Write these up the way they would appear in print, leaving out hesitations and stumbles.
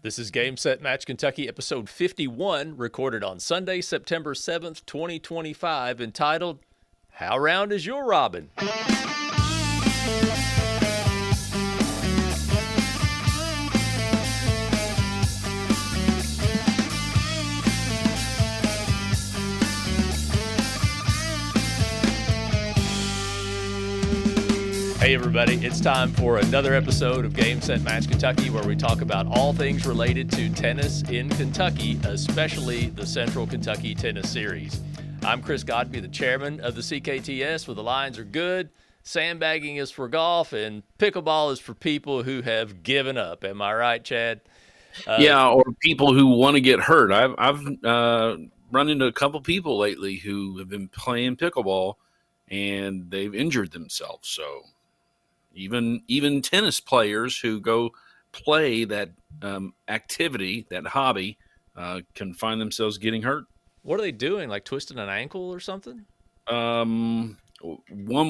This is Game Set Match Kentucky, episode 51, recorded on Sunday, September 7th, 2025, entitled, How Round Is Your Robin? Hey everybody, it's time for another episode of Game Set Match Kentucky, where we talk about all things related to tennis in Kentucky, especially the Central Kentucky Tennis Series. I'm Chris Godby, the chairman of the CKTS, where the lines are good, sandbagging is for golf, and pickleball is for people who have given up. Am I right, Chad? Yeah, or people who want to get hurt. I've run into a couple people lately who have been playing pickleball and they've injured themselves. So even tennis players who go play that activity, that hobby, can find themselves getting hurt. What are they doing? Like twisting an ankle or something? One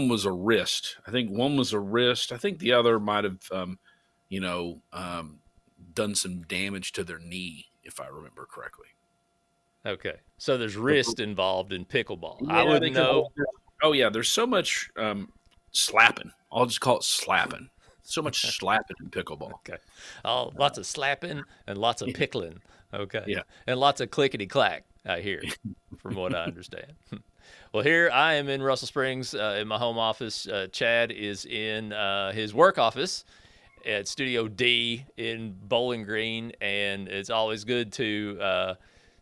was a wrist. I think one was a wrist. I think the other might have, done some damage to their knee, if I remember correctly. Okay, so there's wrist involved in pickleball. Yeah, I wouldn't know. Oh yeah, there's so much slapping. I'll just call it slapping. So much slapping in pickleball. Okay. Oh, lots of slapping and lots of pickling. Okay. Yeah. And lots of clickety-clack, I hear, from what I understand. Well, here I am in Russell Springs in my home office. Chad is in his work office at Studio D in Bowling Green, and it's always good to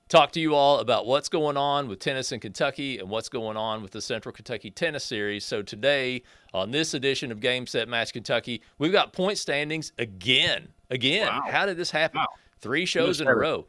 talk to you all about what's going on with tennis in Kentucky and what's going on with the Central Kentucky Tennis Series. So today, on this edition of Game Set Match Kentucky, we've got point standings again. Wow. How did this happen? Wow. 3 shows in a row.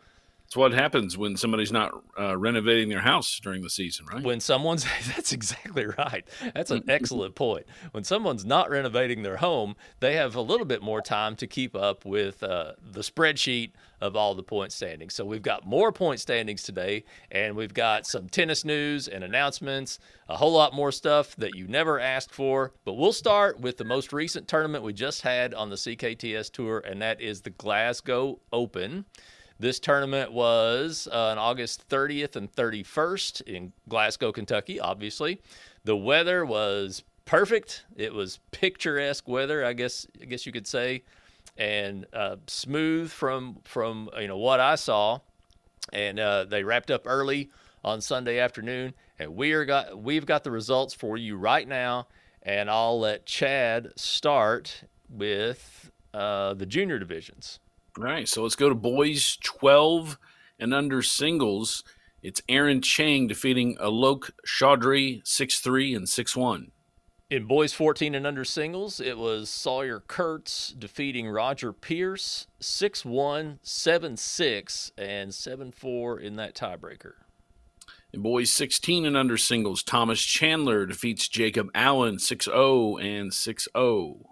It's what happens when somebody's not renovating their house during the season, right? When someone's, that's exactly right. That's an excellent point. When someone's not renovating their home, they have a little bit more time to keep up with the spreadsheet of all the point standings. So we've got more point standings today, and we've got some tennis news and announcements, a whole lot more stuff that you never asked for. But we'll start with the most recent tournament we just had on the CKTS Tour, and that is the Glasgow Open. This tournament was on August 30th and 31st in Glasgow, Kentucky, obviously. The weather was perfect. It was picturesque weather, I guess you could say, and smooth from what I saw. And they wrapped up early on Sunday afternoon, and we've got the results for you right now. And I'll let Chad start with the junior divisions. All right, so let's go to boys 12 and under singles. It's Aaron Chang defeating Alok Chaudhry 6-3 and 6-1. In boys 14 and under singles, it was Sawyer Kurtz defeating Roger Pierce 6-1, 7-6, and 7-4 in that tiebreaker. In boys 16 and under singles, Thomas Chandler defeats Jacob Allen 6-0 and 6-0.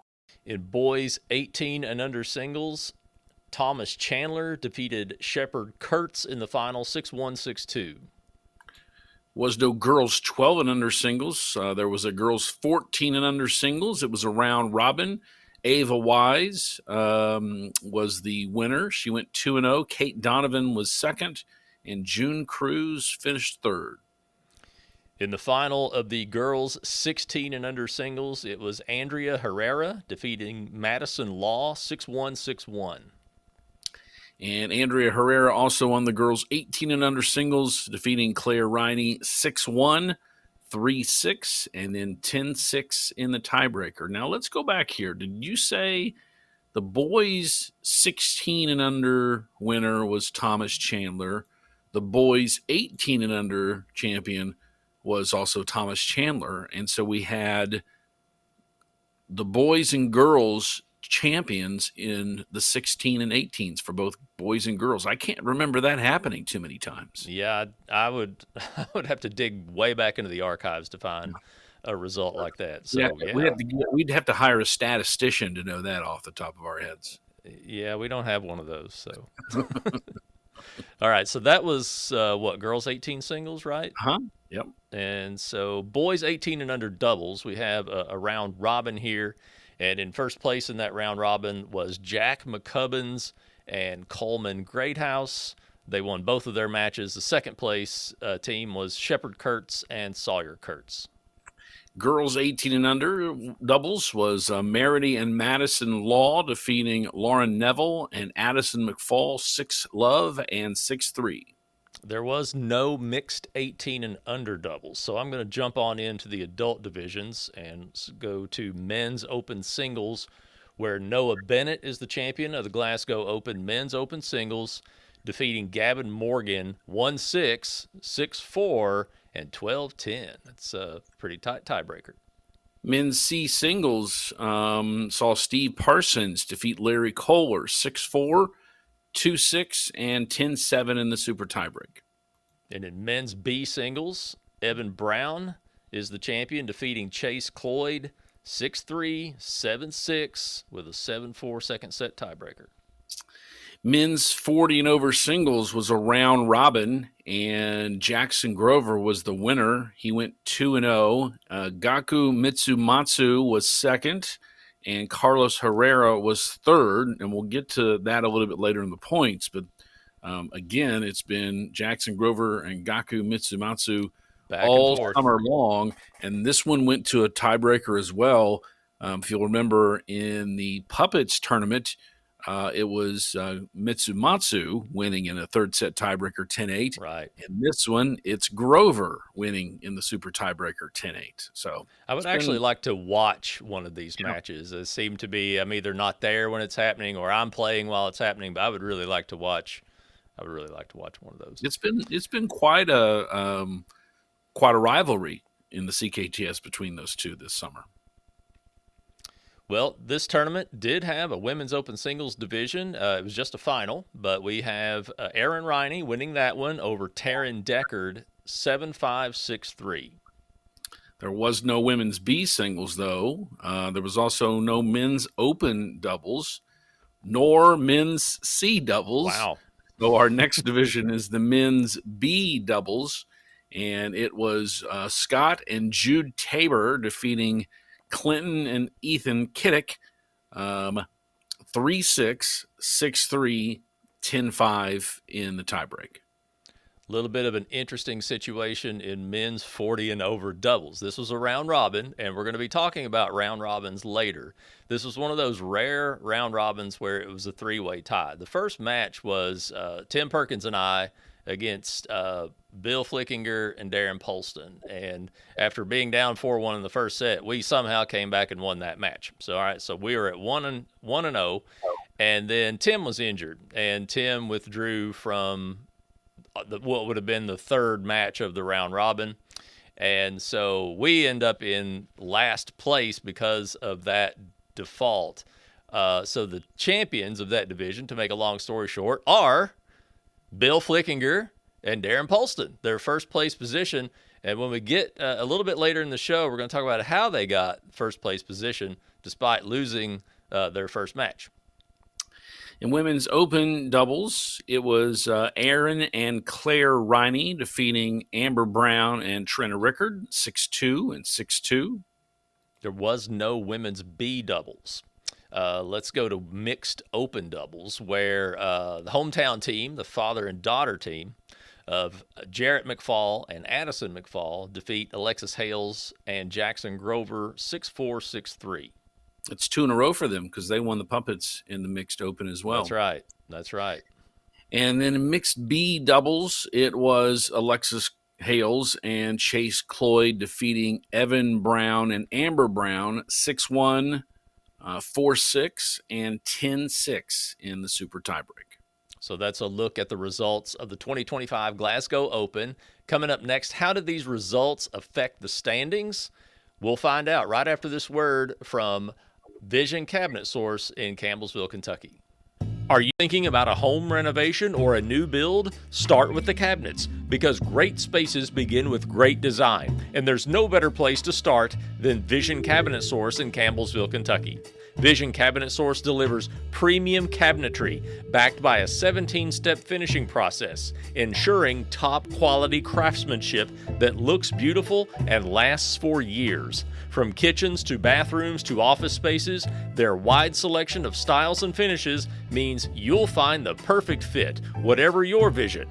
In boys 18 and under singles, Thomas Chandler defeated Shepard Kurtz in the final 6-1, 6-2. Was no girls 12 and under singles. There was a girls 14 and under singles. It was a round robin. Ava Wise was the winner. She went 2-0. Kate Donovan was second, and June Cruz finished third. In the final of the girls 16 and under singles, it was Andrea Herrera defeating Madison Law 6-1, 6-1. And Andrea Herrera also on the girls 18 and under singles, defeating Claire Riney 6-1, 3-6, and then 10-6 in the tiebreaker. Now let's go back here. Did you say the boys 16 and under winner was Thomas Chandler? The boys 18 and under champion was also Thomas Chandler. And so we had the boys and girls champions in the 16 and 18s for both boys and girls. I can't remember that happening too many times. Yeah, I would have to dig way back into the archives to find a result like that. So yeah. We'd have to hire a statistician to know that off the top of our heads. Yeah, we don't have one of those. So all right, so that was girls 18 singles, right? Yep. And so boys 18 and under doubles, we have a round robin here. And in first place in that round robin was Jack McCubbins and Coleman Greathouse. They won both of their matches. The second place team was Shepherd Kurtz and Sawyer Kurtz. Girls 18 and under doubles was Merity and Madison Law defeating Lauren Neville and Addison McFall 6-love and 6-3. There was no mixed 18 and under doubles, so I'm going to jump on into the adult divisions and go to men's open singles, where Noah Bennett is the champion of the Glasgow Open men's open singles, defeating Gavin Morgan 1-6, 6-4, and 12-10. That's a pretty tight tiebreaker. Men's C singles saw Steve Parsons defeat Larry Kohler 6-4, 2-6, and 10-7 in the super tiebreak. And in men's B singles, Evan Brown is the champion, defeating Chase Cloyd 6-3, 7-6 with a 7-4 second set tiebreaker. Men's 40 and over singles was a round robin, and Jackson Grover was the winner. He went 2-0. Gaku Mitsumatsu was second, and Carlos Herrera was third. And we'll get to that a little bit later in the points. But again, it's been Jackson Grover and Gaku Mitsumatsu Back all and forth. summer long. And this one went to a tiebreaker as well. If you'll remember, in the Puppets tournament, it was Mitsumatsu winning in a third set tiebreaker 10-8. Right. In this one, it's Grover winning in the super tiebreaker 10-8. So I would actually like to watch one of these matches. It seemed to be I'm either not there when it's happening or I'm playing while it's happening, but I would really like to watch one of those. It's been quite a rivalry in the CKTS between those two this summer. Well, this tournament did have a women's open singles division. It was just a final, but we have Erin Riney winning that one over Taryn Deckard 7-5, 6-3. There was no women's B singles, though. There was also no men's open doubles, nor men's C doubles. Wow. So our next division is the men's B doubles, and it was Scott and Jude Tabor defeating Clinton and Ethan Kiddick 3-6, 6-3, 10-5 in the tiebreak. A little bit of an interesting situation in men's 40 and over doubles. This was a round robin, and we're going to be talking about round robins later. This was one of those rare round robins where it was a three-way tie. The first match was Tim Perkins and I against Bill Flickinger and Darren Polston. And after being down 4-1 in the first set, we somehow came back and won that match. So, all right, so we were at 1-0, and then Tim was injured, and Tim withdrew from what would have been the third match of the round robin. And so we end up in last place because of that default. So the champions of that division, to make a long story short, are Bill Flickinger and Darren Polston, their first place position. And when we get a little bit later in the show, we're going to talk about how they got first place position despite losing their first match. In women's open doubles, it was Aaron and Claire Riney defeating Amber Brown and Trina Rickard 6-2 and 6-2. There was no women's B doubles. Let's go to mixed open doubles, where the hometown team, the father and daughter team of Jarrett McFall and Addison McFall, defeat Alexis Hales and Jackson Grover 6-4, 6-3. It's 2 in a row for them because they won the Puppets in the mixed open as well. That's right. And then in mixed B doubles, it was Alexis Hales and Chase Cloyd defeating Evan Brown and Amber Brown 6-1, 4-6, and 10-6 in the super tiebreak. So that's a look at the results of the 2025 Glasgow Open. Coming up next, how did these results affect the standings? We'll find out right after this word from Vision Cabinet Source in Campbellsville, Kentucky. Are you thinking about a home renovation or a new build? Start with the cabinets, because great spaces begin with great design, and there's no better place to start than Vision Cabinet Source in Campbellsville, Kentucky. Vision Cabinet Source delivers premium cabinetry backed by a 17-step finishing process, ensuring top-quality craftsmanship that looks beautiful and lasts for years. From kitchens to bathrooms to office spaces, their wide selection of styles and finishes means you'll find the perfect fit, whatever your vision.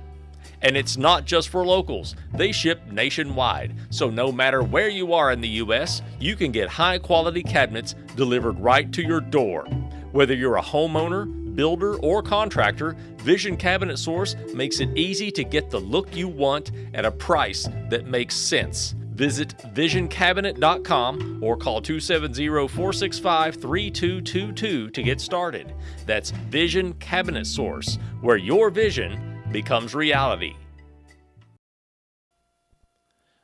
And it's not just for locals. They ship nationwide, so no matter where you are in the U.S., you can get high-quality cabinets delivered right to your door. Whether you're a homeowner, builder, or contractor, Vision Cabinet Source makes it easy to get the look you want at a price that makes sense. Visit visioncabinet.com or call 270-465-3222 to get started. That's Vision Cabinet Source, where your vision becomes reality.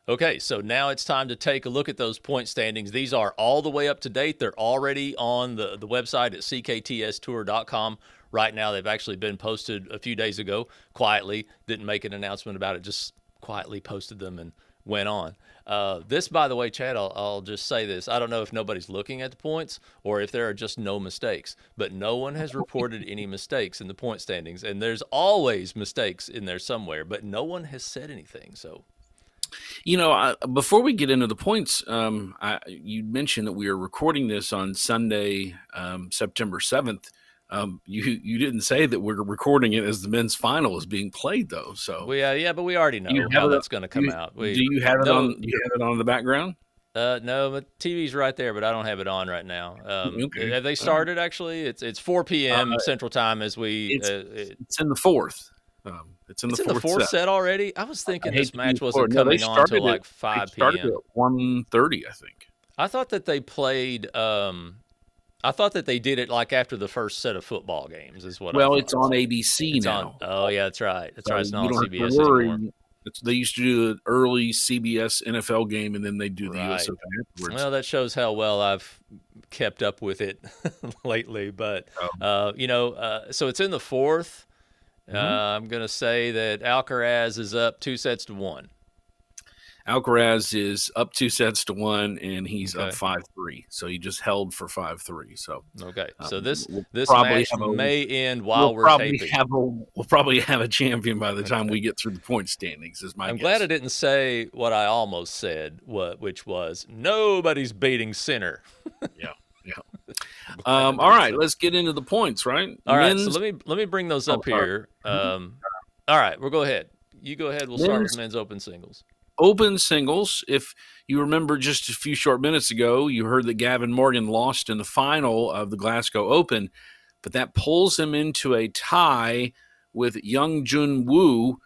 Okay, so now it's time to take a look at those point standings. These are all the way up to date. They're already on the website at cktstour.com. Right now, they've actually been posted a few days ago, quietly. Didn't make an announcement about it, just quietly posted them and went on. This, by the way, Chad, I'll just say this. I don't know if nobody's looking at the points or if there are just no mistakes, but no one has reported any mistakes in the point standings. And there's always mistakes in there somewhere, but no one has said anything. So, before we get into the points, you mentioned that we are recording this on Sunday, September 7th. You didn't say that we're recording it as the men's final is being played, though. So but we already know how that's going to come out. Do you have it on? Do you have it on in the background? No, my TV's right there, but I don't have it on right now. Okay. Have they started? Actually, it's 4 p.m. Central Time as we. It's in the fourth. It's in the fourth set already. I was thinking this match wasn't coming on until like 5 p.m. Started at 1:30, I think. I thought that they played. I thought that they did it like after the first set of football games. Is what. Well, it's on ABC now. Oh yeah, that's right. That's right. It's not on CBS anymore. They used to do an early CBS NFL game, and then they do the US Open afterwards. Well, that shows how well I've kept up with it lately. But so it's in the fourth. I'm going to say that Alcaraz is up 2-1. Alcaraz is up 2-1, and he's up 5-3. So he just held for 5-3. So so this match may end while we're taping. We'll probably have a champion by the time we get through the point standings. I'm glad I didn't say what I almost said, which was nobody's beating Sinner. Yeah. All right, let's get into the points. Right. All right. So let me bring those up here. All right, we'll go ahead. You go ahead. We'll start with men's open singles. Open singles, if you remember just a few short minutes ago, you heard that Gavin Morgan lost in the final of the Glasgow Open, but that pulls him into a tie with Young Jun Woo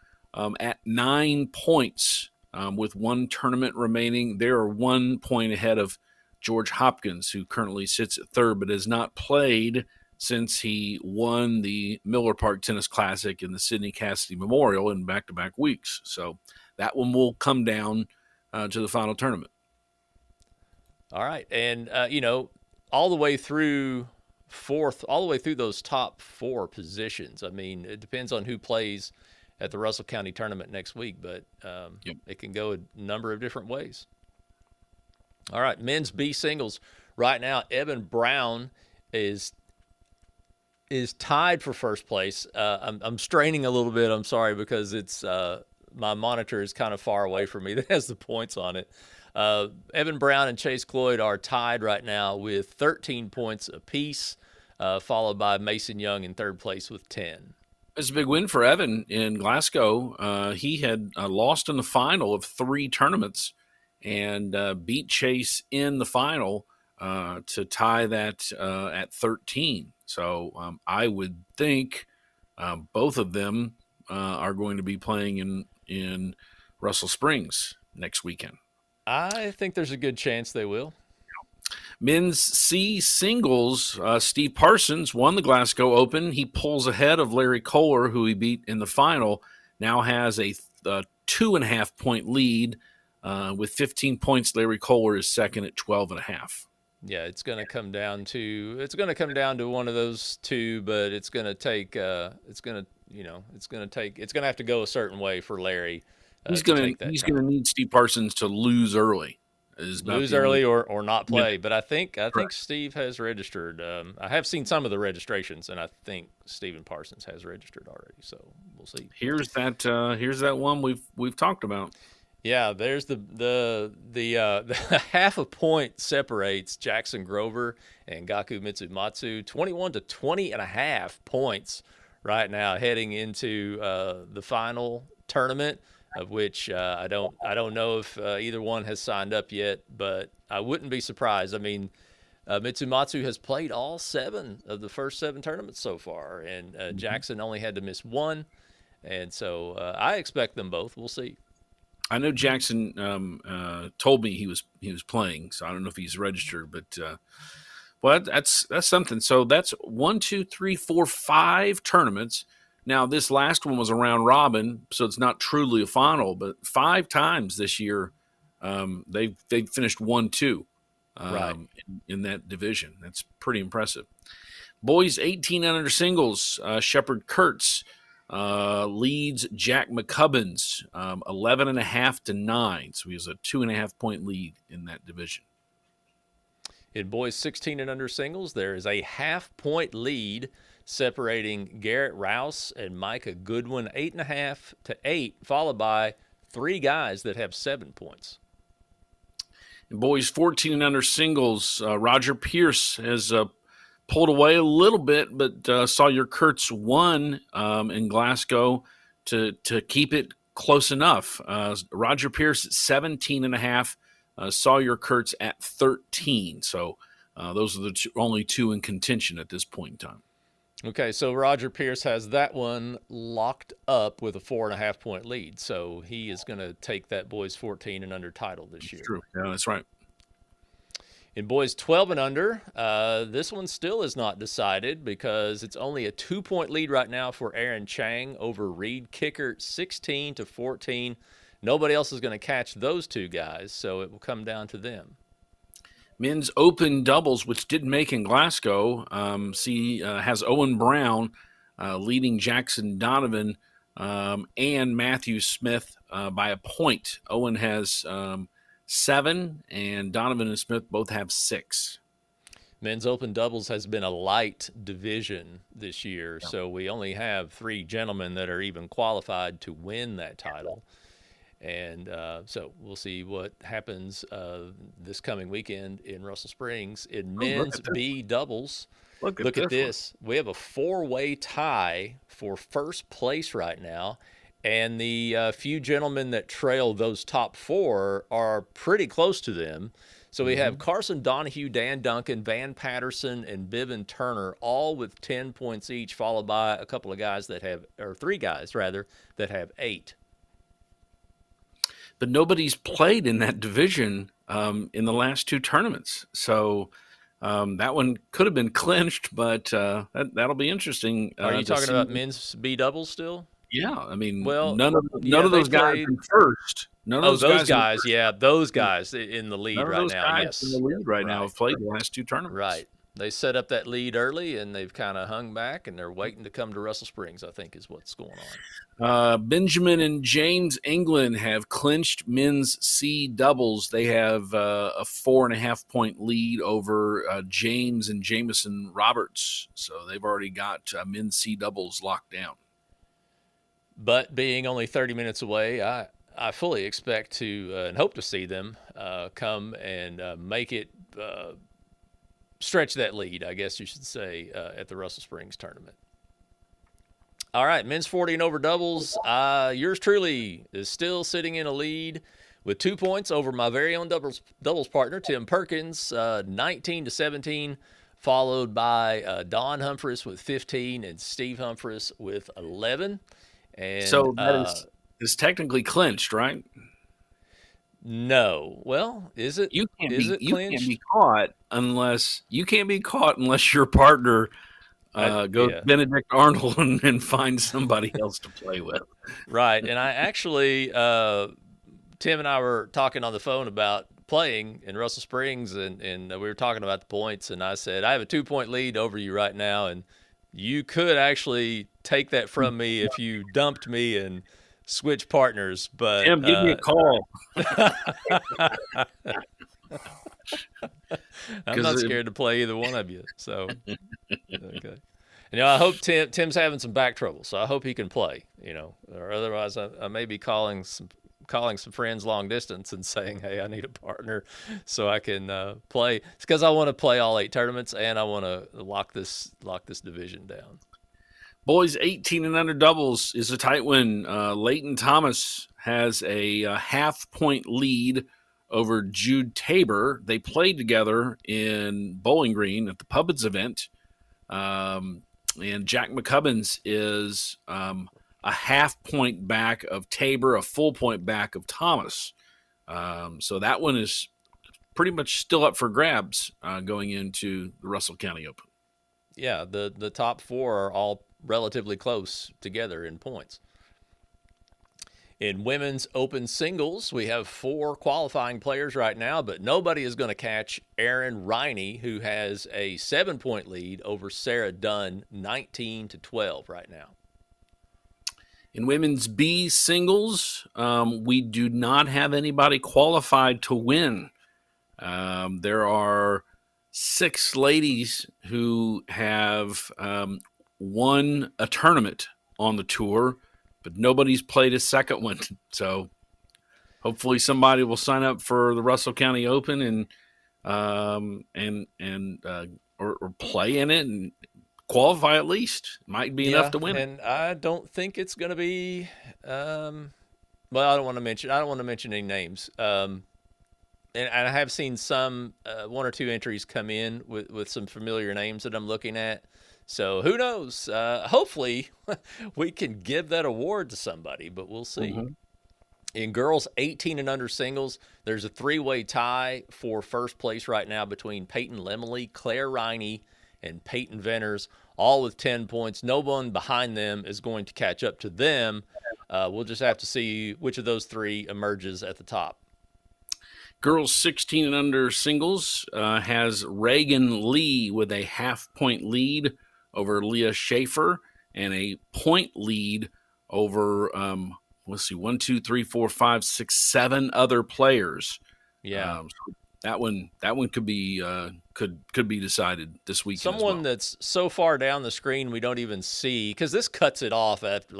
at 9 points with one tournament remaining. They are 1 point ahead of George Hopkins, who currently sits at third but has not played since he won the Miller Park Tennis Classic and the Sidney Cassidy Memorial in back-to-back weeks. So that one will come down to the final tournament. All right. And, all the way through those top four positions. I mean, it depends on who plays at the Russell County tournament next week, but it can go a number of different ways. All right. Men's B singles. Right now, Evan Brown is tied for first place. I'm straining a little bit. I'm sorry, because it's my monitor is kind of far away from me that has the points on it. Evan Brown and Chase Cloyd are tied right now with 13 points apiece, followed by Mason Young in third place with 10. It's a big win for Evan in Glasgow. He had lost in the final of 3 tournaments and beat Chase in the final to tie that at 13. So I would think both of them are going to be playing in Russell Springs next weekend. I think there's a good chance they will. Men's C singles, Steve Parsons won the Glasgow Open. He pulls ahead of Larry Kohler, who he beat in the final, now has a 2.5 point lead. With 15 points, Larry Kohler is second at 12.5. Yeah, it's going to come down to one of those two, but it's going to have to go a certain way for Larry. He's going to need Steve Parsons to lose early is about lose the only. early or not play. Yeah. But I think Correct. Steve has registered. I have seen some of the registrations, and I think Stephen Parsons has registered already. So we'll see. Here's that one we've talked about. Yeah, there's the the half a point separates Jackson Grover and Gaku Mitsumatsu, 21 to 20 and a half points right now heading into the final tournament, of which I don't know if either one has signed up yet, but I wouldn't be surprised. I mean, Mitsumatsu has played all 7 of the first 7 tournaments so far, and Jackson only had to miss 1, and so I expect them both. We'll see. I know Jackson told me he was playing, so I don't know if he's registered, but well, that's something. So that's 1, 2, 3, 4, 5 tournaments. Now this last one was a round robin, so it's not truly a final, but 5 times this year they've finished 1-2 Right. in that division. That's pretty impressive. Boys 18 and under singles, Shepard Kurtz leads Jack McCubbins 11.5 to 9. So he has a 2.5 point lead in that division. In boys 16 and under singles, there is a half-point lead separating Garrett Rouse and Micah Goodwin, 8.5 to 8, followed by 3 guys that have 7 points. In boys 14 and under singles, Roger Pierce has pulled away a little bit, but Sawyer Kurtz won in Glasgow to keep it close enough. Roger Pierce at 17.5, Sawyer Kurtz at 13. So those are the only 2 in contention at this point in time. Okay, so Roger Pierce has that one locked up with a 4.5 point lead. So he is going to take that boys 14 and under title this year. True. Yeah, that's right. In boys 12 and under, this one still is not decided because it's only a 2-point lead right now for Aaron Chang over Reed Kicker, 16 to 14. Nobody else is going to catch those 2 guys, so it will come down to them. Men's Open doubles, which didn't make in Glasgow, has Owen Brown leading Jackson Donovan and Matthew Smith by a point. Owen has 7, and Donovan and Smith both have 6. Men's Open doubles has been a light division this year, so we only have 3 gentlemen that are even qualified to win that title. And so we'll see what happens this coming weekend in Russell Springs. In men's B doubles, look at this. We have a 4-way tie for first place right now. And the few gentlemen that trail those top 4 are pretty close to them. So we have Carson Donahue, Dan Duncan, Van Patterson, and Bivin Turner, all with 10 points each, followed by a couple of guys that have, or 3 guys rather, that have 8. But nobody's played in that division in the last 2 tournaments. So that one could have been clinched, but that'll be interesting. Are you talking about men's B doubles still? Yeah, I mean, well, none of those guys in first. None of those guys, those guys in the lead right now. Yes, in the lead right now have played the last 2 tournaments. Right. They set up that lead early, and they've kind of hung back, and they're waiting to come to Russell Springs, I think is what's going on. Benjamin and James England have clinched men's C doubles. They have a 4.5 point lead over James and Jamison Roberts. So they've already got men's C doubles locked down. But being only 30 minutes away, I fully expect to and hope to see them come and make it stretch that lead, I guess you should say, at the Russell Springs tournament. All right, men's 40 and over doubles. Yours truly is still sitting in a lead with 2 points over my very own doubles partner, Tim Perkins, 19 to 17, followed by Don Humphreys with 15 and Steve Humphreys with 11. And so that is technically clinched, right? No. Well, is it? You can't be caught unless your partner goes Benedict Arnold and finds somebody else to play with. Right. And I actually, Tim and I were talking on the phone about playing in Russell Springs, and we were talking about the points, and I said, I have a 2-point lead over you right now, and you could actually take that from me if you dumped me and switch partners. But Tim, give me a call. I'm not scared to play either one of you. So, okay. I hope Tim's having some back trouble, so I hope he can play. Or otherwise, I may be calling some friends long distance and saying, "Hey, I need a partner so I can play." It's because I want to play all 8 tournaments and I want to lock this division down. Boys 18 and under doubles is a tight win. Leighton Thomas has a half-point lead over Jude Tabor. They played together in Bowling Green at the Pubbins event. And Jack McCubbins is a half-point back of Tabor, a full point back of Thomas. So that one is pretty much still up for grabs going into the Russell County Open. Yeah, the top 4 are all relatively close together in points. In women's open singles, we have 4 qualifying players right now, but nobody is going to catch Erin Riney, who has a 7-point lead over Sarah Dunn, 19-12 right now. In women's B singles, we do not have anybody qualified to win. There are 6 ladies who have won a tournament on the tour, but nobody's played a second one. So hopefully somebody will sign up for the Russell County Open or play in it and qualify at least. Might be enough to win. And I don't think it's going to be. Well, I don't want to mention any names. And I have seen some 1 or 2 entries come in with some familiar names that I'm looking at. So who knows? Hopefully we can give that award to somebody, but we'll see. Mm-hmm. In girls 18 and under singles, there's a 3-way tie for first place right now between Peyton Lemley, Claire Riney, and Peyton Venners, all with 10 points. No one behind them is going to catch up to them. We'll just have to see which of those 3 emerges at the top. Girls 16 and under singles has Reagan Lee with a half-point lead over Leah Schaefer and a point lead over, 1, 2, 3, 4, 5, 6, 7 other players. Yeah. So that one could be decided this weekend. Someone that's so far down the screen we don't even see, because this cuts it off after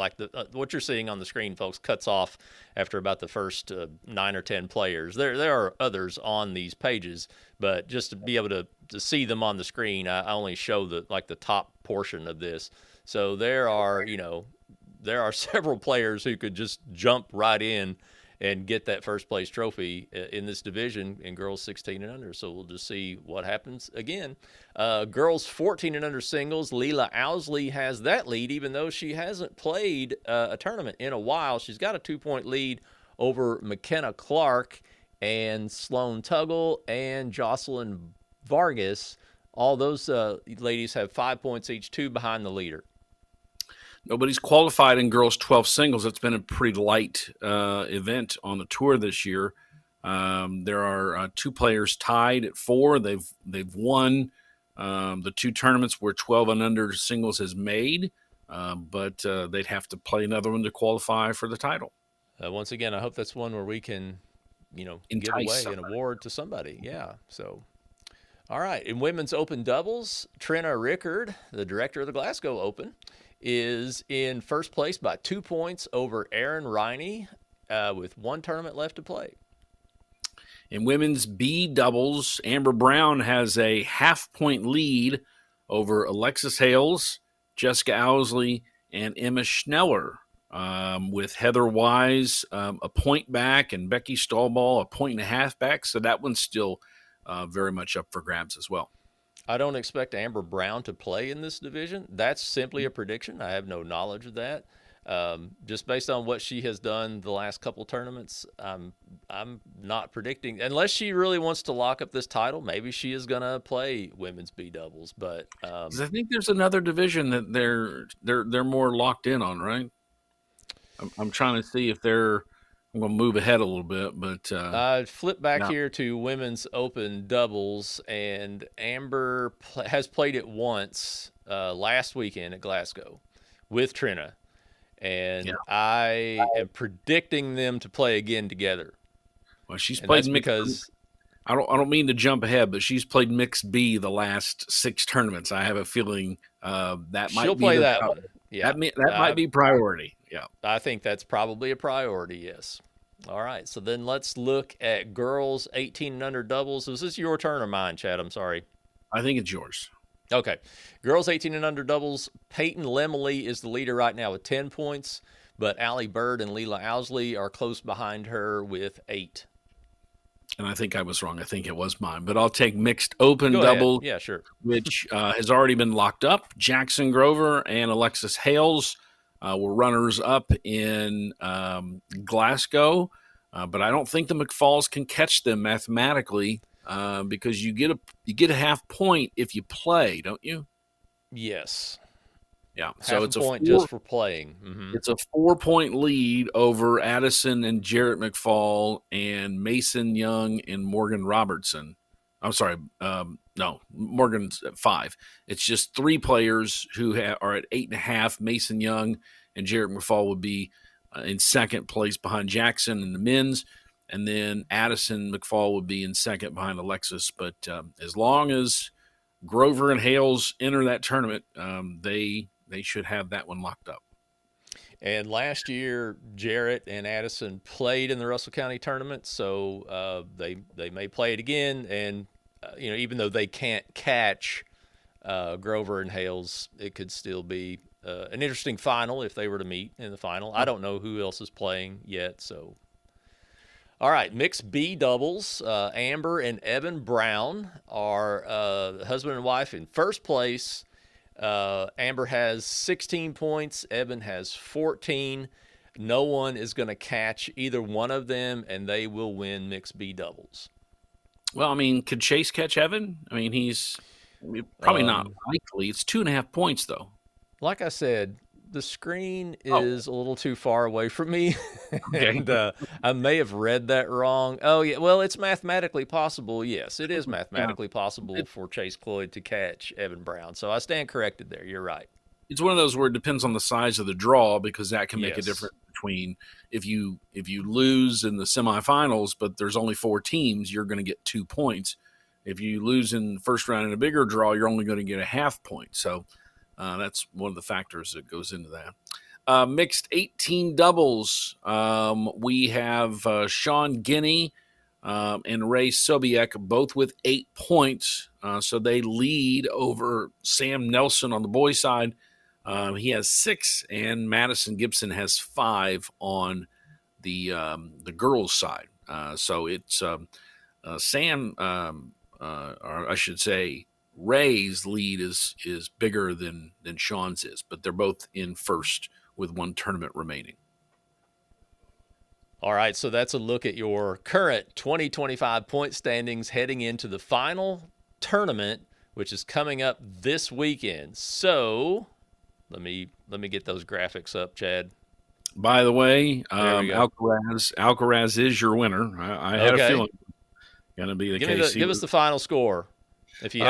what you're seeing on the screen, folks, cuts off after about the first 9 or 10 players. There are others on these pages, but just to be able to see them on the screen, I only show the top portion of this. So there are several players who could just jump right in and get that first place trophy in this division in girls 16 and under. So we'll just see what happens again. Girls 14 and under singles, Leila Owsley has that lead, even though she hasn't played a tournament in a while. She's got a 2-point lead over McKenna Clark and Sloan Tuggle and Jocelyn Vargas. All those ladies have 5 points each, 2 behind the leader. Nobody's qualified in girls 12 singles. It's been a pretty light event on the tour this year. There are 2 players tied at 4. They've won the 2 tournaments where 12 and under singles has made, but they'd have to play another one to qualify for the title. Once again, I hope that's one where we can, give away an award to somebody. Yeah. So, all right. In women's open doubles, Trina Rickard, the director of the Glasgow Open, is in first place by 2 points over Erin Riney with 1 tournament left to play. In women's B doubles, Amber Brown has a half-point lead over Alexis Hales, Jessica Owsley, and Emma Schneller, with Heather Wise a point back and Becky Stahlball a 1.5 back. So that one's still very much up for grabs as well. I don't expect Amber Brown to play in this division. That's simply a prediction. I have no knowledge of that. Just based on what she has done the last couple tournaments, I'm not predicting, unless she really wants to lock up this title. Maybe she is going to play women's B doubles, but I think there's another division that they're more locked in on, right? I'm trying to see if they're. I'm going to move ahead a little bit, but I flip back here to women's open doubles, and Amber has played it once last weekend at Glasgow with Trina, and I am predicting them to play again together. Well, she's played because I don't mean to jump ahead, but she's played mixed B the last 6 tournaments. I have a feeling that She'll might be play that one. Yeah. that might be priority. Yeah. I think that's probably a priority, yes. All right, so then let's look at girls 18 and under doubles. Is this your turn or mine, Chad? I'm sorry. I think it's yours. Okay. Girls 18 and under doubles. Peyton Lemley is the leader right now with 10 points, but Allie Bird and Leela Owsley are close behind her with 8. And I think I was wrong. I think it was mine. But I'll take mixed open double. Yeah, sure. Which has already been locked up. Jackson Grover and Alexis Hales were runners up in Glasgow. But I don't think the McFalls can catch them mathematically because you get a half point if you play, don't you? Yes. Yeah. So it's a point just for playing. Mm-hmm. It's a 4-point lead over Addison and Jarrett McFall and Mason Young and Morgan Robertson. I'm sorry. No, Morgan's at 5. It's just 3 players who are at 8.5. Mason Young and Jarrett McFall would be in second place behind Jackson in the men's. And then Addison McFall would be in second behind Alexis. But as long as Grover and Hales enter that tournament, they should have that one locked up. And last year, Jarrett and Addison played in the Russell County tournament, so they may play it again. And even though they can't catch Grover and Hales, it could still be an interesting final if they were to meet in the final. I don't know who else is playing yet. So, all right, mixed B doubles. Amber and Evan Brown are husband and wife in first place. Amber has 16 points. Evan has 14. No one is going to catch either one of them, and they will win mixed B doubles. Well, I mean, could Chase catch Evan? I mean, he's probably not likely. It's 2.5 points, though. Like I said, the screen is a little too far away from me, and I may have read that wrong. Oh, yeah. Well, it's mathematically possible. Yes, it is mathematically possible for Chase Cloyd to catch Evan Brown. So I stand corrected there. You're right. It's one of those where it depends on the size of the draw because that can make a difference between if you lose in the semifinals, but there's only 4 teams, you're going to get 2 points. If you lose in the first round in a bigger draw, you're only going to get a half point. So that's one of the factors that goes into that. Mixed 18 doubles. We have Sean Guinea and Ray Sobiek both with 8 points. So they lead over Sam Nelson on the boys' side. He has 6, and Madison Gibson has 5 on the girls' side. So it's Sam, or I should say, Ray's lead is bigger than Sean's is, but they're both in first with 1 tournament remaining. All right, so that's a look at your current 2025 point standings heading into the final tournament, which is coming up this weekend. So let me get those graphics up, Chad. By the way, Alcaraz is your winner. I had a feeling going to be the case. Give us the final score. If you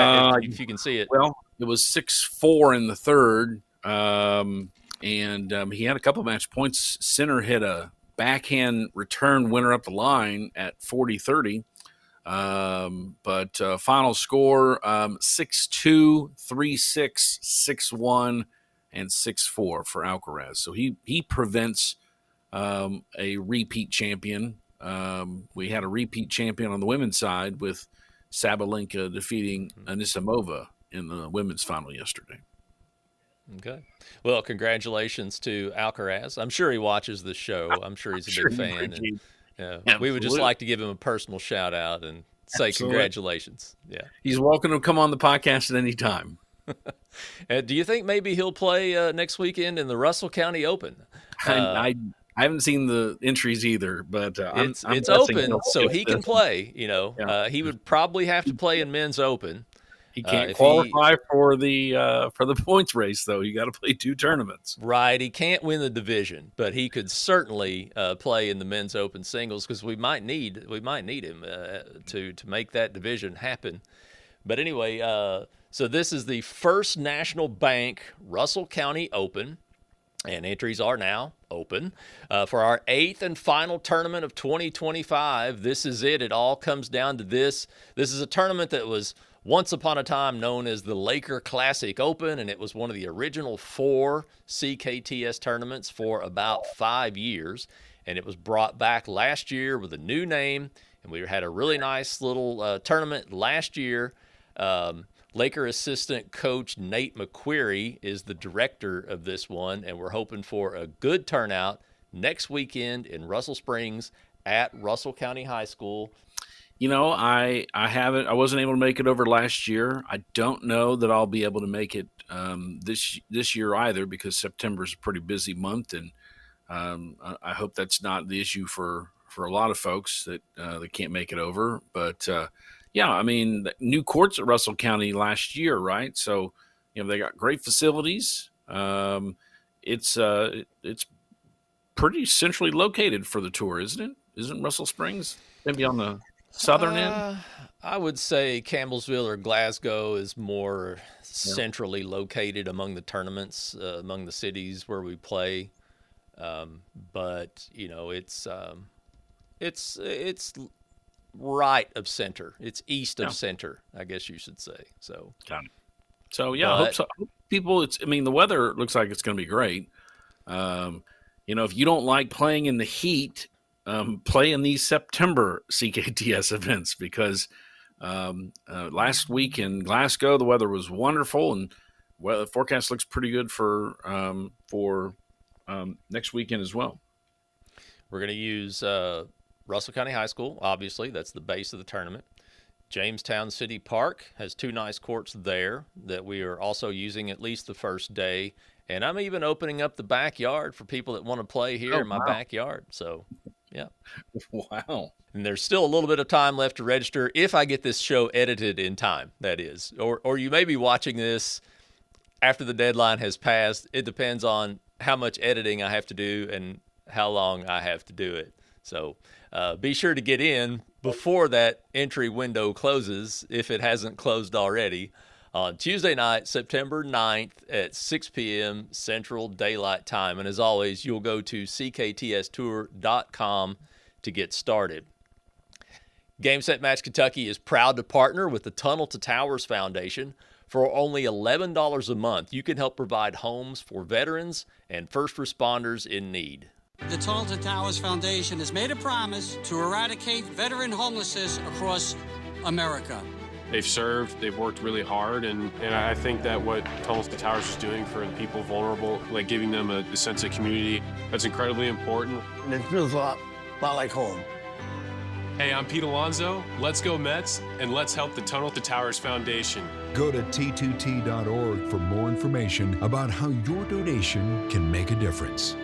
can see it. Well, it was 6-4 in the third, and he had a couple match points. Sinner hit a backhand return winner up the line at 40-30. But final score 6-2, 3-6, 6-1, and 6-4 for Alcaraz. So he prevents a repeat champion. We had a repeat champion on the women's side with Sabalenka defeating Anisimova in the women's final yesterday. Okay. Well, congratulations to Alcaraz. I'm sure he watches the show. I'm sure he's a big fan. And, we would just like to give him a personal shout out and say congratulations. Yeah. He's welcome to come on the podcast at any time. Do you think maybe he'll play next weekend in the Russell County Open? I haven't seen the entries either, but it's open, so he can play. He would probably have to play in men's open. He can't qualify for the points race, though. You got to play 2 tournaments. Right. He can't win the division, but he could certainly play in the men's open singles because we might need him to make that division happen. But anyway, so this is the First National Bank Russell County Open. And entries are now open for our 8th and final tournament of 2025. This is it. It all comes down to this. This is a tournament that was once upon a time known as the Laker Classic Open, and it was one of the original 4 CKTS tournaments for about 5 years. And it was brought back last year with a new name, and we had a really nice little tournament last year. Laker assistant coach Nate McQuarrie is the director of this one, and we're hoping for a good turnout next weekend in Russell Springs at Russell County High School. You know, I wasn't able to make it over last year. I don't know that I'll be able to make it this year either, because September is a pretty busy month, and I hope that's not the issue for a lot of folks that they can't make it over. But yeah, I mean, new courts at Russell County last year, right? So, you know, they got great facilities. It's pretty centrally located for the tour, isn't it? Isn't Russell Springs maybe on the southern end? I would say Campbellsville or Glasgow is more centrally located among the tournaments, among the cities where we play. But you know, it's right of center. It's east of center, I guess you should say. So, got it. So yeah, I hope so. People, the weather looks like it's going to be great. You know, if you don't like playing in the heat, play in these September CKTS events, because last week in Glasgow the weather was wonderful, and the forecast looks pretty good for next weekend as well. We're going to use Russell County High School, obviously. That's the base of the tournament. Jamestown City Park has 2 nice courts there that we are also using at least the first day. And I'm even opening up the backyard for people that want to play here in my backyard. So, yeah. Wow. And there's still a little bit of time left to register if I get this show edited in time, that is. Or you may be watching this after the deadline has passed. It depends on how much editing I have to do and how long I have to do it. So be sure to get in before that entry window closes, if it hasn't closed already, on Tuesday night, September 9th at 6 p.m. Central Daylight Time. And as always, you'll go to cktstour.com to get started. Game Set Match Kentucky is proud to partner with the Tunnel to Towers Foundation. For only $11 a month, you can help provide homes for veterans and first responders in need. The Tunnel to Towers Foundation has made a promise to eradicate veteran homelessness across America. They've served, they've worked really hard, and I think that what Tunnels to Towers is doing for the people vulnerable, like giving them a sense of community, that's incredibly important. And it feels a lot like home. Hey, I'm Pete Alonso. Let's go Mets, and let's help the Tunnel to Towers Foundation. Go to t2t.org for more information about how your donation can make a difference.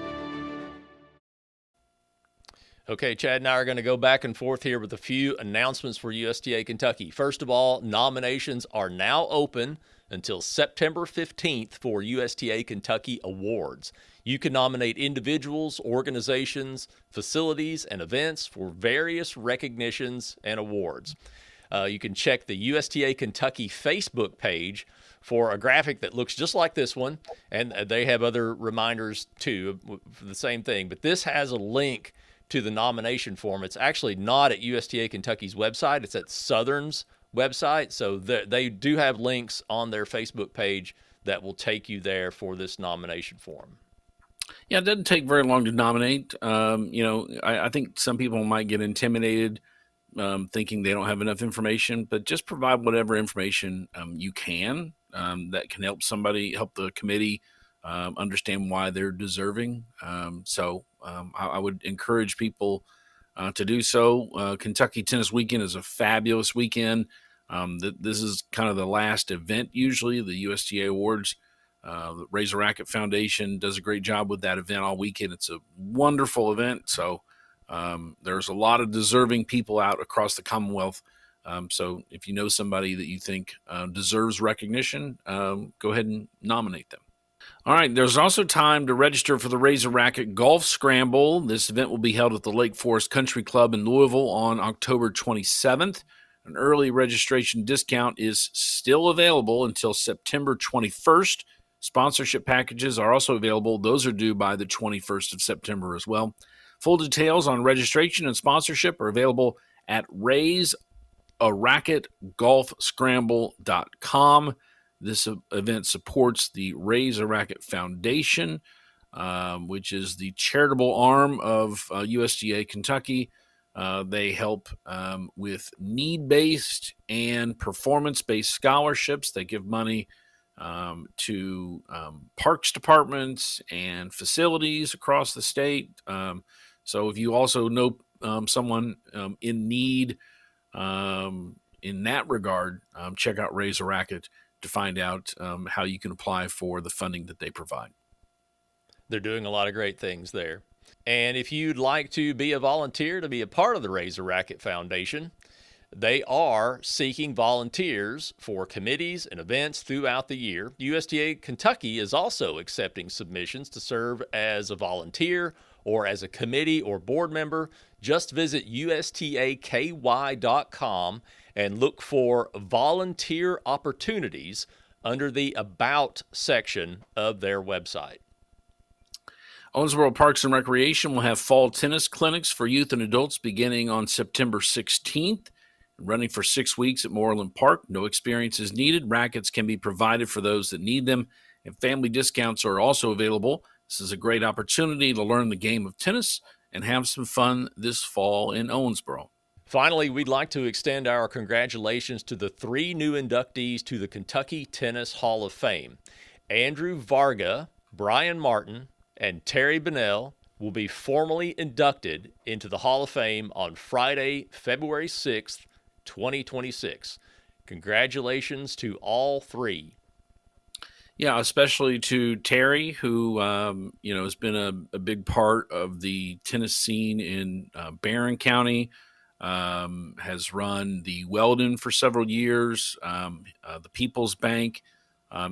Okay, Chad and I are going to go back and forth here with a few announcements for USTA Kentucky. First of all, nominations are now open until September 15th for USTA Kentucky Awards. You can nominate individuals, organizations, facilities, and events for various recognitions and awards. You can check the USTA Kentucky Facebook page for a graphic that looks just like this one, and they have other reminders too for the same thing. But this has a link to the nomination form. It's actually not at USTA Kentucky's website. It's at Southern's website. So they do have links on their Facebook page that will take you there for this nomination form. Yeah, it doesn't take very long to nominate. I think some people might get intimidated thinking they don't have enough information, but just provide whatever information you can that can help the committee understand why they're deserving. I would encourage people to do so. Kentucky Tennis Weekend is a fabulous weekend. This is kind of the last event, usually, the USTA Awards. The Raise a Racquet Foundation does a great job with that event all weekend. It's a wonderful event. So there's a lot of deserving people out across the Commonwealth. So if you know somebody that you think deserves recognition, go ahead and nominate them. All right, there's also time to register for the Raise a Racquet Golf Scramble. This event will be held at the Lake Forest Country Club in Louisville on October 27th. An early registration discount is still available until September 21st. Sponsorship packages are also available. Those are due by the 21st of September as well. Full details on registration and sponsorship are available at raisearacketgolfscramble.com. This event supports the Raise a Racquet Foundation, which is the charitable arm of USTA Kentucky. They help with need-based and performance-based scholarships. They give money to parks departments and facilities across the state. So if you also know someone in need in that regard, check out Raise a Racquet to find out how you can apply for the funding that they provide. They're doing a lot of great things there. And if you'd like to be a volunteer to be a part of the Raise a Racquet Foundation, they are seeking volunteers for committees and events throughout the year. USTA Kentucky is also accepting submissions to serve as a volunteer or as a committee or board member. Just visit USTAKY.com and look for volunteer opportunities under the About section of their website. Owensboro Parks and Recreation will have fall tennis clinics for youth and adults beginning on September 16th, running for 6 weeks at Moreland Park. No experience is needed. Rackets can be provided for those that need them, and family discounts are also available. This is a great opportunity to learn the game of tennis and have some fun this fall in Owensboro. Finally, we'd like to extend our congratulations to the 3 new inductees to the Kentucky Tennis Hall of Fame. Andrew Varga, Brian Martin, and Terry Bennell will be formally inducted into the Hall of Fame on Friday, February 6th, 2026. Congratulations to all 3. Yeah, especially to Terry, who has been a big part of the tennis scene in Barron County. Has run the Weldon for several years. The People's Bank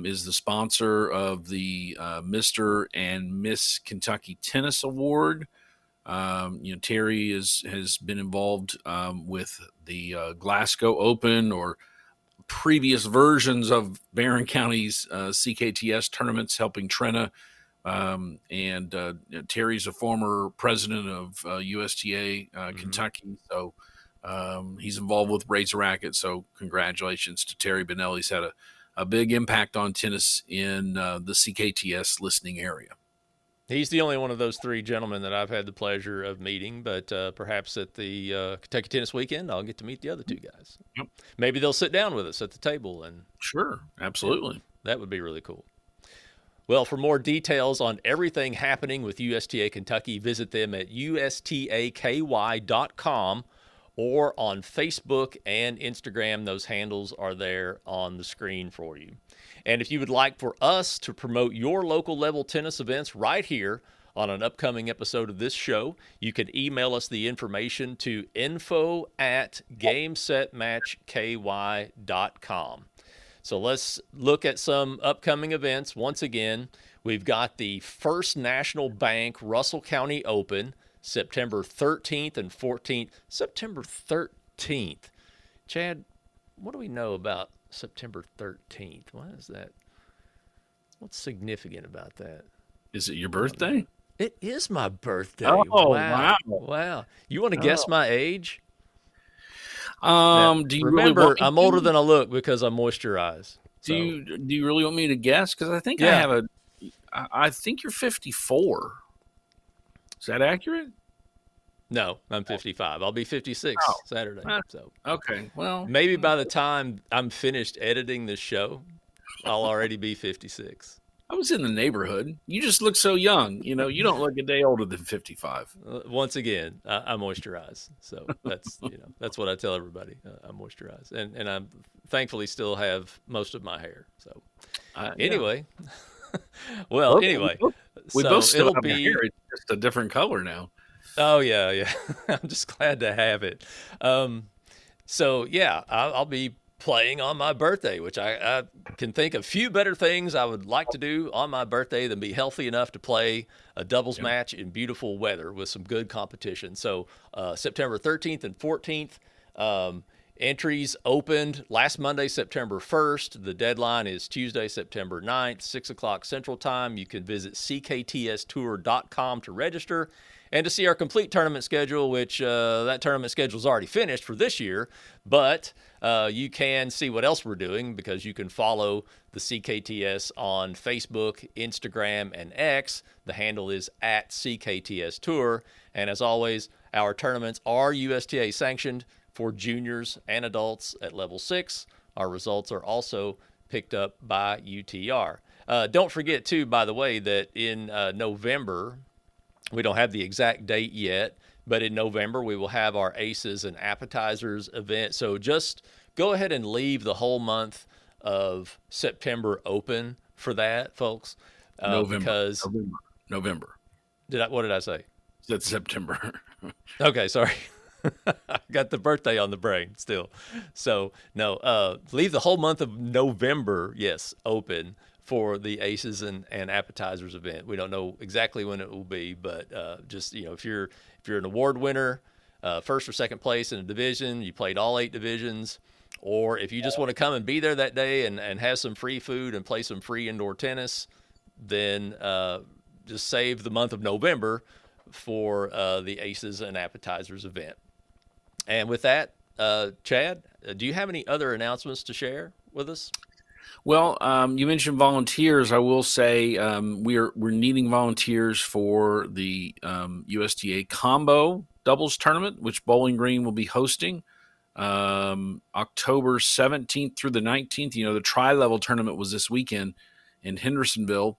is the sponsor of the Mr. and Miss Kentucky Tennis Award. Terry has been involved with the Glasgow Open or previous versions of Barron County's CKTS tournaments, helping Trina. Terry's a former president of USTA Kentucky, so he's involved with Raise a Racquet. So congratulations to Terry Bennell. He's had a big impact on tennis in the CKTS listening area. He's the only one of those 3 gentlemen that I've had the pleasure of meeting, but perhaps at the Kentucky Tennis Weekend, I'll get to meet the other 2 guys. Yep. Maybe they'll sit down with us at the table. And sure, absolutely. Yeah, that would be really cool. Well, for more details on everything happening with USTA Kentucky, visit them at USTAKY.com or on Facebook and Instagram. Those handles are there on the screen for you. And if you would like for us to promote your local level tennis events right here on an upcoming episode of this show, you can email us the information to info@gamesetmatchky.com. So let's look at some upcoming events. Once again, we've got the First National Bank Russell County Open, September 13th and 14th. September 13th. Chad, what do we know about September 13th? What is that? What's significant about that? Is it your birthday? It is my birthday. Oh, Wow. You want to guess my age? Do you remember, really want I'm older than I look because I moisturize. Do you really want me to guess? Because I think I think you're 54. Is that accurate? No, I'm 55. I'll be 56 Saturday. So okay, well, maybe by the time I'm finished editing this show, I'll already be 56. I was in the neighborhood. You just look so young. You don't look a day older than 55. Once again, I moisturize. So that's that's what I tell everybody. I moisturize, and I thankfully still have most of my hair. So anyway, well, anyway, we so both still have be hair. It's just a different color now. Oh yeah. I'm just glad to have it. So yeah, I'll be playing on my birthday, which I can think of few better things I would like to do on my birthday than be healthy enough to play a doubles match in beautiful weather with some good competition. So September 13th and 14th, Entries opened last Monday, September 1st. The deadline is Tuesday, September 9th, 6 o'clock Central Time. You can visit cktstour.com to register and to see our complete tournament schedule, which that tournament schedule is already finished for this year. But you can see what else we're doing because you can follow the CKTS on Facebook, Instagram, and X. The handle is at CKTS Tour. And as always, our tournaments are USTA sanctioned for juniors and adults at level 6. Our results are also picked up by UTR. Don't forget, too, by the way, that in November, we don't have the exact date yet, but in November we will have our Aces and Appetizers event. So just go ahead and leave the whole month of September open for that, folks. November. What did I say? That's September. Okay, sorry. I got the birthday on the brain still. So, no, leave the whole month of November, yes, open for the Aces and Appetizers event. We don't know exactly when it will be, but just, if you're an award winner, first or second place in a division, you played all 8 divisions, or if you just want to come and be there that day and have some free food and play some free indoor tennis, then just save the month of November for the Aces and Appetizers event. And with that, Chad, do you have any other announcements to share with us? Well, you mentioned volunteers. I will say we're needing volunteers for the USTA Combo Doubles Tournament, which Bowling Green will be hosting October 17th through the 19th. The tri-level tournament was this weekend in Hendersonville,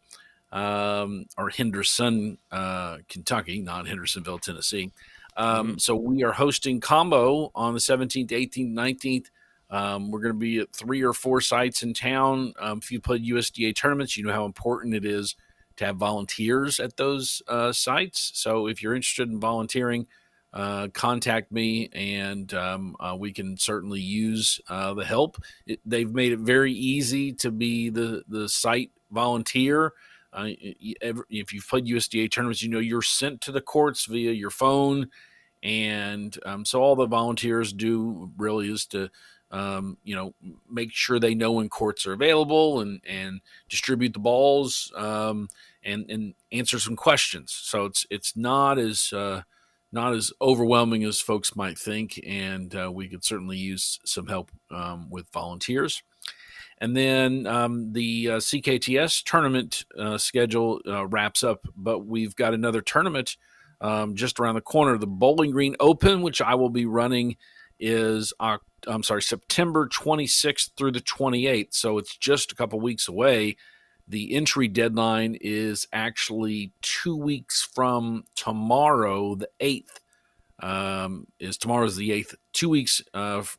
or Henderson, Kentucky, not Hendersonville, Tennessee. So we are hosting Combo on the 17th, 18th, 19th. We're going to be at 3 or 4 sites in town. If you played USDA tournaments, you know how important it is to have volunteers at those sites. So if you're interested in volunteering, contact me, and we can certainly use the help. They've made it very easy to be the site volunteer. If you've played USDA tournaments, you're sent to the courts via your phone. And so all the volunteers do really is to make sure they know when courts are available and distribute the balls and answer some questions. So it's not as overwhelming as folks might think, and we could certainly use some help with volunteers. And then the CKTS tournament schedule wraps up, but we've got another tournament just around the corner. The Bowling Green Open, which I will be running, is September 26th through the 28th. So it's just a couple weeks away. The entry deadline is actually 2 weeks from tomorrow, the 8th. Tomorrow's the 8th. 2 weeks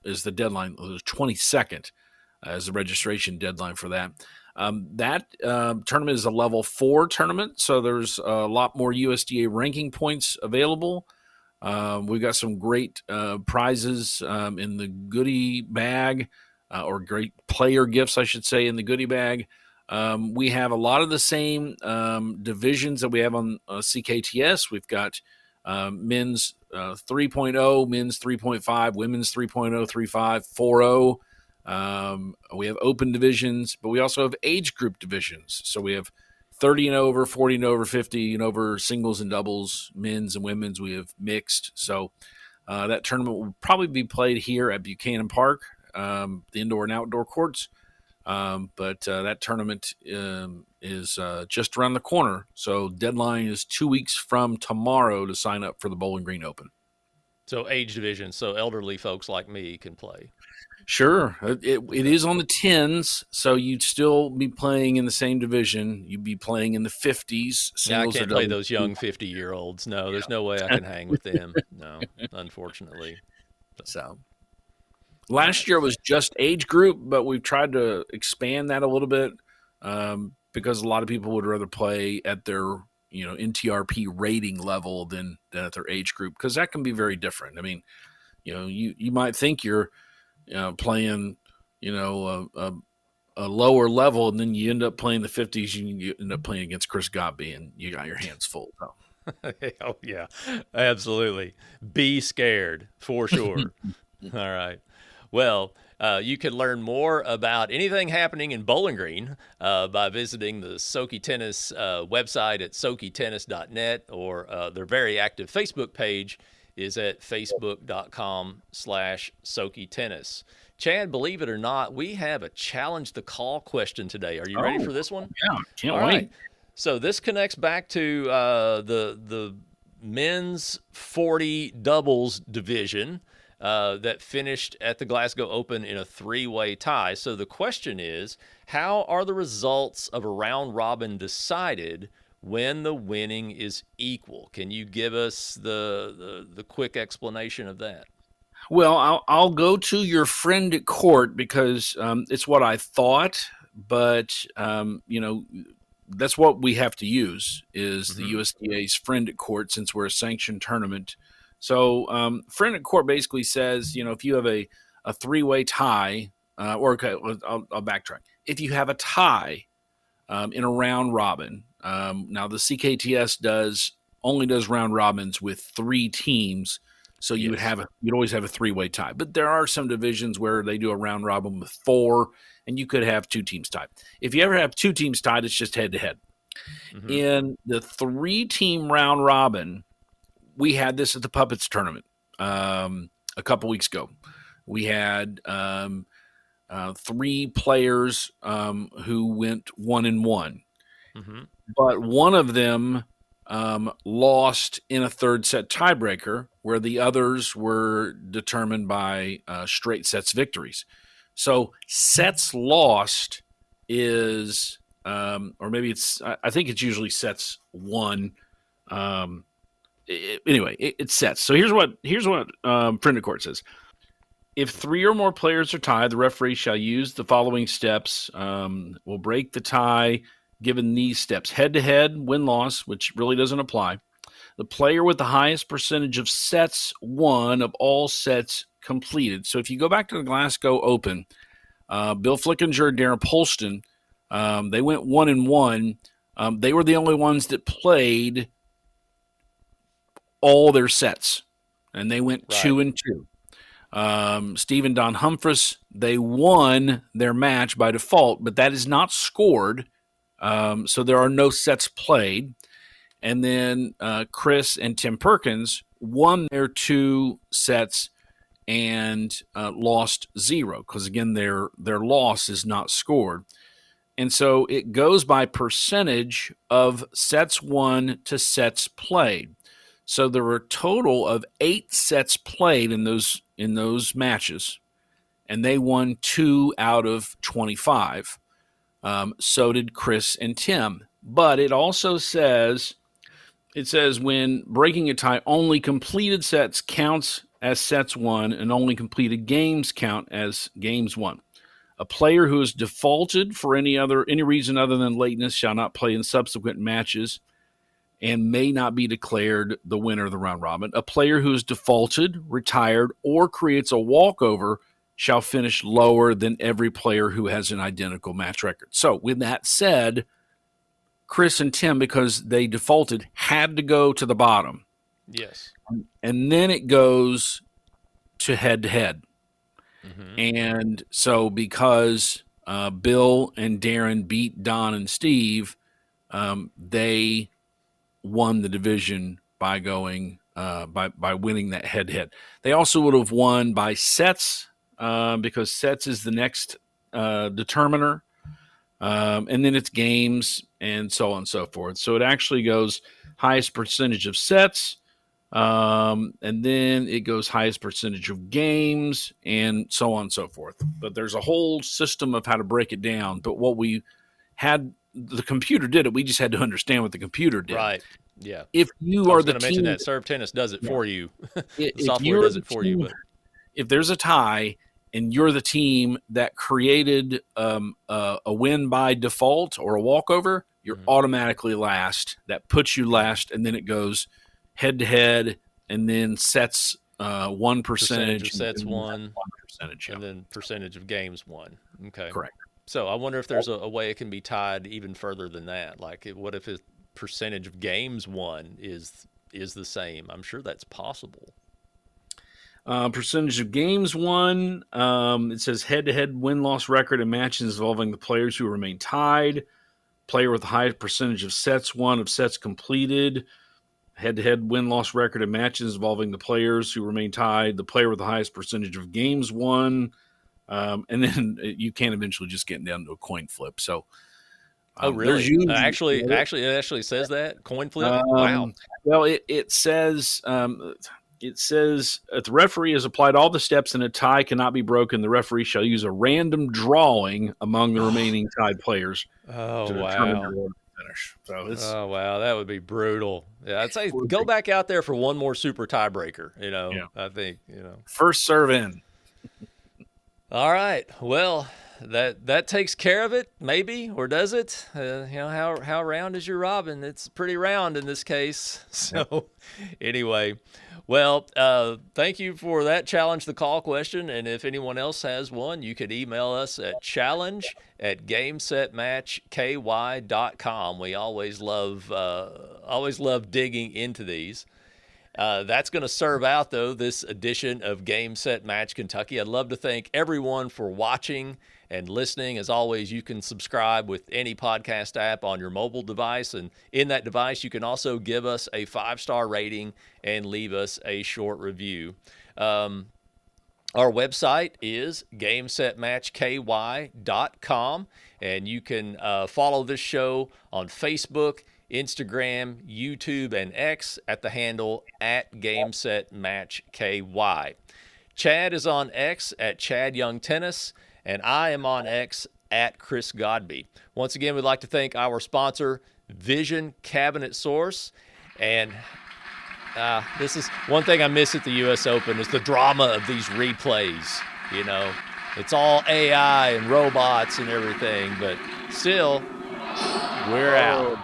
is the deadline. The 22nd is the registration deadline for that. That tournament is a level 4 tournament, so there's a lot more USDA ranking points available. We've got some great prizes in the goodie bag, or great player gifts, I should say, in the goodie bag. We have a lot of the same divisions that we have on CKTS. We've got men's 3.0, men's 3.5, women's 3.0, 3.5, 4.0. We have open divisions, but we also have age group divisions. So we have 30 and over, 40 and over, 50 and over, singles and doubles, men's and women's. We have mixed. So that tournament will probably be played here at Buchanan Park, the indoor and outdoor courts. But that tournament is just around the corner. So deadline is 2 weeks from tomorrow to sign up for the Bowling Green Open. So age division, so elderly folks like me can play. Sure. It is on the 10s, so you'd still be playing in the same division. You'd be playing in the 50s. Yeah, I can't play those young 50-year-olds. No, there's no way I can hang with them. No, unfortunately. So last year was just age group, but we've tried to expand that a little bit because a lot of people would rather play at their NTRP rating level than at their age group, because that can be very different. I mean, you might think you're playing, a lower level, and then you end up playing the 50s, and you end up playing against Chris Godby, and you got your hands full. So. Oh, yeah, absolutely. Be scared, for sure. All right. Well, you can learn more about anything happening in Bowling Green by visiting the SOKY Tennis website at sokytennis.net, or their very active Facebook page is at facebook.com/SOKYTennis. Chad, believe it or not, we have a Challenge the Call question today. Are you ready for this one? Yeah, can't All wait. right. So this connects back to the men's 40 doubles division that finished at the Glasgow Open in a 3-way tie. So the question is, how are the results of a round robin decided when the winning is equal? Can you give us the quick explanation of that? Well, I'll go to your friend at court because it's what I thought, but that's what we have to use is the USDA's friend at court since we're a sanctioned tournament. So friend at court basically says, if you have a 3-way tie, I'll backtrack. If you have a tie in a round robin, now the CKTS only does round robins with 3 teams. So you'd always have a 3-way tie, but there are some divisions where they do a round robin with 4, and you could have 2 teams tied. If you ever have 2 teams tied, it's just head to head. In the 3-team round robin, we had this at the Puppets tournament a couple weeks ago. We had 3 players who went 1-1, but one of them lost in a 3rd set tiebreaker, where the others were determined by straight sets victories. So sets lost is, or maybe I think it's usually sets won. Anyway, it's sets. So here's what friend of court says. If 3 or more players are tied, the referee shall use the following steps. Will break the tie given these steps: head-to-head, win-loss, which really doesn't apply. The player with the highest percentage of sets won of all sets completed. So if you go back to the Glasgow Open, Bill Flickinger, Darren Polston, they went 1-1. They were the only ones that played all their sets, and they went 2-2. Steve and Don Humphreys, they won their match by default, but that is not scored. So there are no sets played. And then Chris and Tim Perkins won their 2 sets and lost 0 because, again, their loss is not scored. And so it goes by percentage of sets won to sets played. So there were a total of 8 sets played in those matches, and they won 2 out of 25. So did Chris and Tim. But it also says, when breaking a tie, only completed sets counts as sets won, and only completed games count as games won. A player who has defaulted for any reason other than lateness shall not play in subsequent matches and may not be declared the winner of the round robin. A player who has defaulted, retired, or creates a walkover shall finish lower than every player who has an identical match record. So with that said, Chris and Tim, because they defaulted, had to go to the bottom. Yes. And then it goes to head-to-head. And so because Bill and Darren beat Don and Steve, they won the division by going by winning that head-to-head. They also would have won by sets because sets is the next determiner. And then it's games and so on and so forth. So it actually goes highest percentage of sets, and then it goes highest percentage of games and so on and so forth. But there's a whole system of how to break it down. But what we had, the computer did it. We just had to understand what the computer did. Right. Yeah. If you are the team, mention that Serve Tennis does it for you. The if software does it for you. But if there's a tie and you're the team that created a win by default or a walkover, you're automatically last. That puts you last, and then it goes head-to-head, and then sets one percentage of sets won, percentage, and then percentage of games won. Okay. Correct. So I wonder if there's a way it can be tied even further than that. Like, what if his percentage of games won is the same? I'm sure that's possible. Percentage of games won. It says head-to-head win-loss record in matches involving the players who remain tied. Player with the highest percentage of sets won, of sets completed. Head-to-head win-loss record in matches involving the players who remain tied. The player with the highest percentage of games won. And then you can eventually just get down to a coin flip. So, oh, really? Usually, it actually says that coin flip. Wow. Well, it says if the referee has applied all the steps and a tie cannot be broken, the referee shall use a random drawing among the remaining tied players to determine their order to finish. So oh wow, that would be brutal. Yeah, I'd say go back out there for one more super tiebreaker. I think first serve in. All right. Well, that takes care of it, maybe, or does it? How round is your robin? It's pretty round in this case. So, anyway, well, thank you for that challenge the call question. And if anyone else has one, you could email us at challenge@gamesetmatchky.com. We always love digging into these. That's going to serve out, though, this edition of Game Set Match Kentucky. I'd love to thank everyone for watching and listening. As always, you can subscribe with any podcast app on your mobile device. And in that device, you can also give us a 5-star rating and leave us a short review. Our website is gamesetmatchky.com. And you can follow this show on Facebook, Instagram, YouTube, and X at the handle @GameSetMatchKY. Chad is on X at @ChadYoungTennis, and I am on X at Chris Godby. Once again, we'd like to thank our sponsor, Vision Cabinet Source. And this is one thing I miss at the U.S. Open is the drama of these replays. It's all AI and robots and everything, but still, we're out.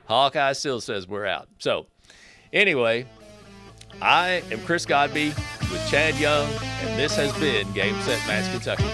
Hawkeye still says we're out. So, anyway, I am Chris Godby with Chad Young, and this has been Game Set Match Kentucky.